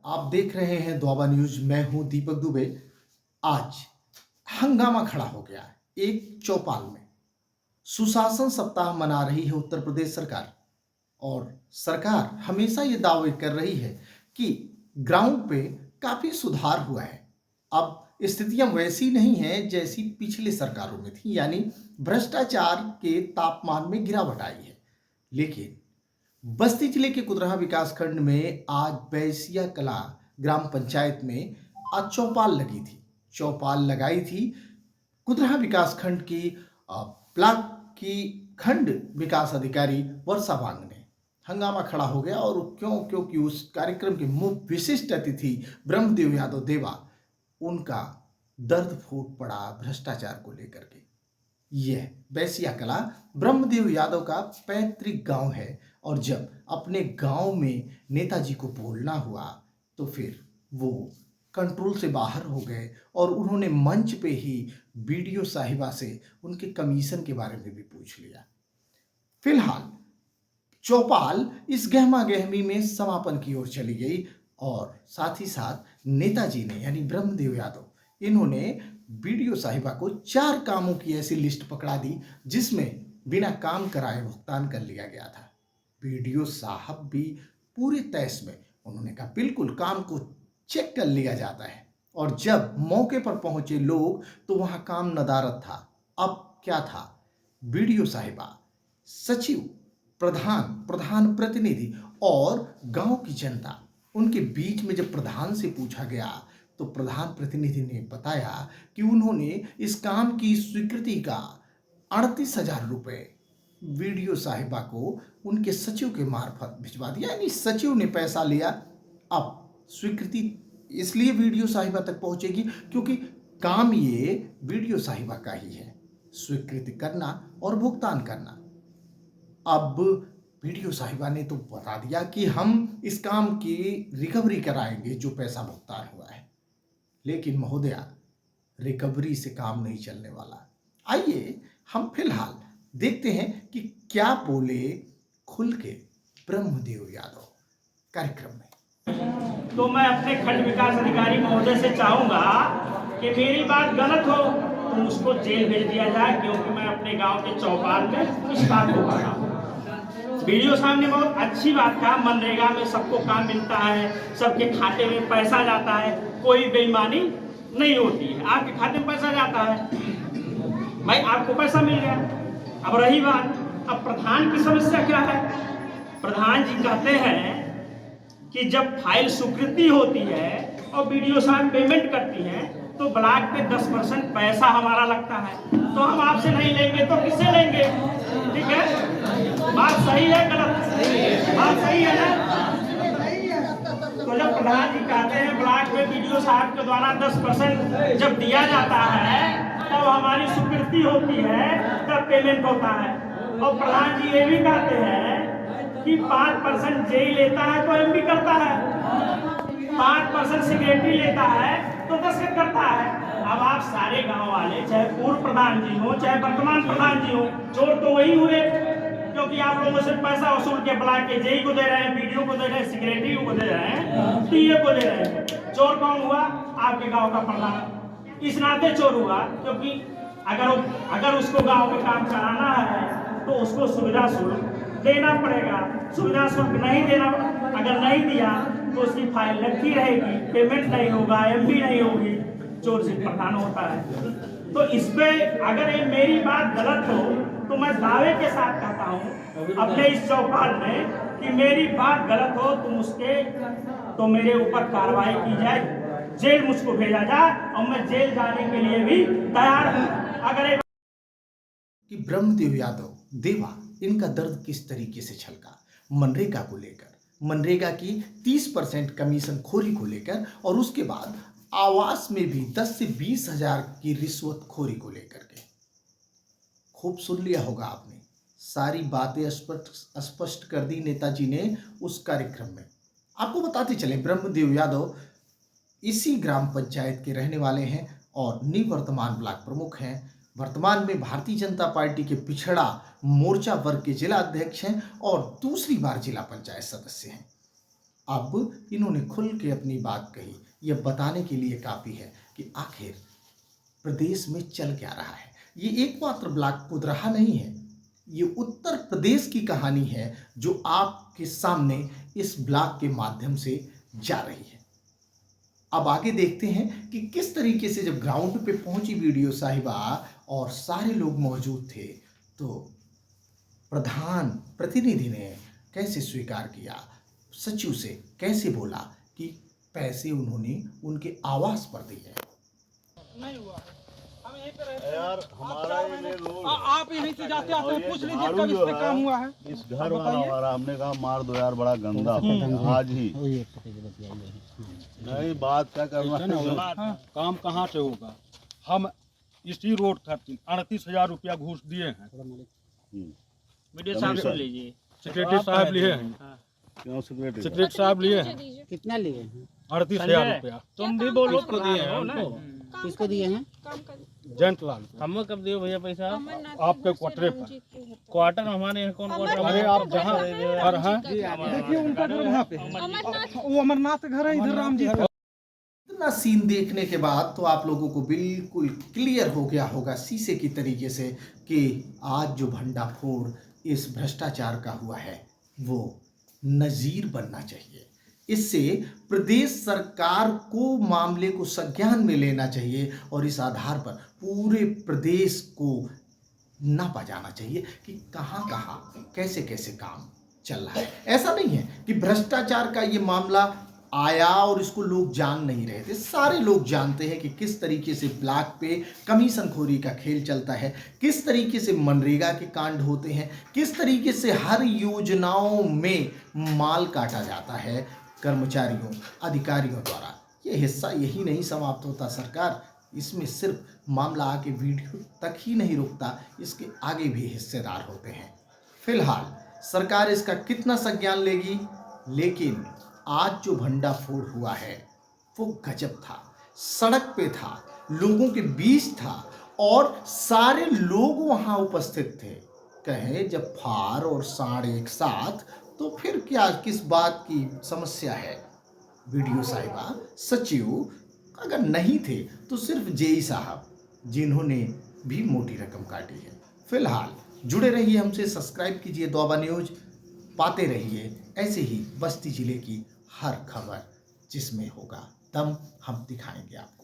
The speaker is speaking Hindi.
आप देख रहे हैं द्वाबा न्यूज। मैं हूं दीपक दुबे। आज हंगामा खड़ा हो गया है एक चौपाल में। सुशासन सप्ताह मना रही है उत्तर प्रदेश सरकार और सरकार हमेशा ये दावे कर रही है कि ग्राउंड पे काफी सुधार हुआ है। अब स्थितियां वैसी नहीं है जैसी पिछले सरकारों में थी, यानी भ्रष्टाचार के तापमान में गिरावट आई है। लेकिन बस्ती जिले के कुदरहा विकास खंड में आज बैसिया कला ग्राम पंचायत में आज चौपाल लगी थी। चौपाल लगाई थी कुदरहा विकास खंड की ब्लॉक की खंड विकास अधिकारी वर्षा वांग ने। हंगामा खड़ा हो गया और क्योंकि उस कार्यक्रम के मुख्य विशिष्ट अतिथि ब्रह्मदेव यादव देवा, उनका दर्द फूट पड़ा भ्रष्टाचार को लेकर के। यह बैसिया कला ब्रह्मदेव यादव का पैतृक गांव है और जब अपने गांव में नेताजी को बोलना हुआ तो फिर वो कंट्रोल से बाहर हो गए और उन्होंने मंच पे ही बीडीओ साहिबा से उनके कमीशन के बारे में भी पूछ लिया। फिलहाल चौपाल इस गहमा गहमी में समापन की ओर चली गई और साथ ही साथ नेताजी ने यानी ब्रह्मदेव यादव, इन्होंने बीडीओ साहिबा को 4 कामों की ऐसी लिस्ट पकड़ा दी जिसमें बिना काम कराए भुगतान कर लिया गया था। बीडीओ साहब भी पूरे तैश में, उन्होंने कहा बिल्कुल काम को चेक कर लिया जाता है। और जब मौके पर पहुंचे लोग तो वहां काम नदारद था। अब क्या था, बीडीओ साहिबा, सचिव, प्रधान प्रतिनिधि और गांव की जनता, उनके बीच में जब प्रधान से पूछा गया तो प्रधान प्रतिनिधि ने बताया कि उन्होंने इस काम की स्वीकृति का 38,000 रुपये बीडीओ साहिबा को उनके सचिव के मार्फत भिजवा दिया, यानी सचिव ने पैसा लिया। अब स्वीकृति इसलिए बीडीओ साहिबा तक पहुंचेगी क्योंकि काम ये बीडीओ साहिबा का ही है, स्वीकृति करना और भुगतान करना। अब बीडीओ साहिबा ने तो बता दिया कि हम इस काम की रिकवरी कराएंगे जो पैसा भुगतान हुआ है। लेकिन महोदया, रिकवरी से काम नहीं चलने वाला। आइए हम फिलहाल देखते हैं कि क्या बोले खुल के ब्रह्मदेव यादव कार्यक्रम में। तो मैं अपने खंड विकास अधिकारी महोदय से चाहूंगा कि मेरी बात गलत हो तो उसको जेल भेज दिया जाए, क्योंकि मैं अपने गांव के चौपाल में इस बात को कर रहा हूँ। वीडियो साहब ने बहुत अच्छी बात कहा, मनरेगा में सबको काम मिलता है, सबके खाते में पैसा जाता है, कोई बेईमानी नहीं होती है। आपके खाते में पैसा जाता है, भाई आपको पैसा मिल गया। अब रही बात, अब प्रधान की समस्या क्या है। प्रधान जी कहते हैं कि जब फाइल स्वीकृति होती है और वीडियो साहब पेमेंट करती हैं तो ब्लॉक पे 10% पैसा हमारा लगता है, तो हम आपसे नहीं लेंगे तो किससे लेंगे। ठीक है, बात सही है गलत, बात सही है ना। तो जब प्रधान जी कहते हैं ब्लॉक में वीडियो साहब के द्वारा 10% जब दिया जाता है तब हमारी स्वीकृति होती है, तब पेमेंट होता है। और प्रधान जी ये भी कहते हैं कि 5% जेई लेता है तो एमपी करता है, 5% सिक्योरिटी लेता है तो दस्तखत करता है। अब आप सारे गांव वाले, चाहे पूर्व प्रधान जी हो चाहे वर्तमान प्रधान जी हो, चोर तो वही हुए, क्योंकि आप लोगों से पैसा वसूल के ब्लॉक के जेई को दे रहे हैं, बीडीओ को दे रहे हैं, सिक्योरिटी को दे रहे हैं, टीए को दे रहे हैं। चोर कौन हुआ? आपके गाँव का प्रधान। इस नाते चोर हुआ क्योंकि अगर उसको गाँव में काम कराना है तो उसको सुविधा शुल्क देना पड़ेगा। सुविधा शुल्क नहीं देना, अगर नहीं दिया तो उसकी फाइल लटकी रहेगी, पेमेंट नहीं होगा, एमपी नहीं होगी, चोर से प्रधान होता है। तो इस पे अगर ये मेरी बात गलत हो तो मैं दावे के साथ कहता हूँ अपने इस चौपाल में कि मेरी बात गलत हो तो मेरे ऊपर कार्रवाई की जाए, जेल मुझको भेजा जाए और मैं जेल जाने के लिए भी तैयार हूँ। अगर कि ब्रह्मदेव यादव देवा, इनका दर्द किस तरीके से छलका मनरेगा को लेकर, मनरेगा की 30% कमीशन खोरी को लेकर और उसके बाद आवास में भी 10 से 20 हजार की रिश्वत खोरी को लेकर के। खूब सुन लिया होगा आपने, सारी बातें स्पष्ट कर दी नेताजी ने उस कार्यक्रम में। आपको बताते चले, ब्रह्मदेव यादव इसी ग्राम पंचायत के रहने वाले हैं और निवर्तमान ब्लॉक प्रमुख हैं। वर्तमान में भारतीय जनता पार्टी के पिछड़ा मोर्चा वर्ग के जिला अध्यक्ष हैं और दूसरी बार जिला पंचायत सदस्य हैं। अब इन्होंने खुल के अपनी बात कही। यह बताने के लिए काफ़ी है कि आखिर प्रदेश में चल क्या रहा है। ये एकमात्र ब्लॉक कुदरहा नहीं है, ये उत्तर प्रदेश की कहानी है जो आपके सामने इस ब्लॉक के माध्यम से जा रही है। अब आगे देखते हैं कि किस तरीके से जब ग्राउंड पे पहुंची वीडियो साहिबा और सारे लोग मौजूद थे तो प्रधान प्रतिनिधि ने कैसे स्वीकार किया, सचिव से कैसे बोला कि पैसे उन्होंने उनके आवास पर दिए। नहीं हुआ है, हम यहीं पे रहते हैं। यार हमारा ये रोड आप यहीं से जाते आते हैं, पूछ लीजिए झाड़ू कब इस जो पे है, काम हुआ है। इस घर वाला हमारा, हमने कहा मार दो यार, बड़ा गंदा आज ही। नहीं बात क्या करना है। हाँ, काम कहाँ से होगा। हम इसी रोड खातिर 38,000 रुपया घूस दिए हैं। वीडियो साहब से लीजिए। सेक्रेटरी साहब लिए हैं, क्यों सेक्रेटरी सेक्रेटरी साहब लिए हैं कितना लिए हैं? 38,000 रुपया। तुम भी बोलो किसको दिए हैं? हो ना। किसको दिए हैं? जयंत लाल को। हम कब दियो भैया पैसा? आपके क्वार्टरे पर। क्वार्टर हमारे यहाँ कौन क्वार्टर? अरे आप जहाँ घर हैं, देखिए उनका घर वहाँ पे है। वो अमरनाथ घर है, इधर राम जी का। इतना सीन देखने के बाद तो आप लोगों को बिल्कुल क्लियर हो गया होगा शीशे की तरीके से कि आज जो भंडाफोड़ इस भ्रष्टाचार का हुआ है वो नजीर बनना चाहिए। इससे प्रदेश सरकार को मामले को संज्ञान में लेना चाहिए और इस आधार पर पूरे प्रदेश को नापा जाना चाहिए कि कहाँ कहाँ कैसे कैसे काम चल रहा है। ऐसा नहीं है कि भ्रष्टाचार का ये मामला आया और इसको लोग जान नहीं रहे थे। सारे लोग जानते हैं कि किस तरीके से ब्लॉक पे कमीशनखोरी का खेल चलता है, किस तरीके से मनरेगा के कांड होते हैं, किस तरीके से हर योजनाओं में माल काटा जाता है कर्मचारियों अधिकारियों द्वारा। ये हिस्सा यही नहीं समाप्त होता सरकार, इसमें सिर्फ मामला आके वीडियो तक ही नहीं रुकता, इसके आगे भी हिस्सेदार होते हैं। फिलहाल सरकार इसका कितना संज्ञान लेगी, लेकिन आज जो भंडाफोड़ हुआ है वो गजब था। सड़क पे था, लोगों के बीच था और सारे लोग वहां उपस्थित थे। कहे जब फार और साड़ एक साथ तो फिर क्या किस बात की समस्या है। वीडियो साहिबा सचिव अगर नहीं थे तो सिर्फ जेई साहब, जिन्होंने भी मोटी रकम काटी है। फिलहाल जुड़े रहिए हमसे, सब्सक्राइब कीजिए दोआबा न्यूज, पाते रहिए ऐसे ही बस्ती जिले की हर खबर जिसमें होगा दम हम दिखाएंगे आपको।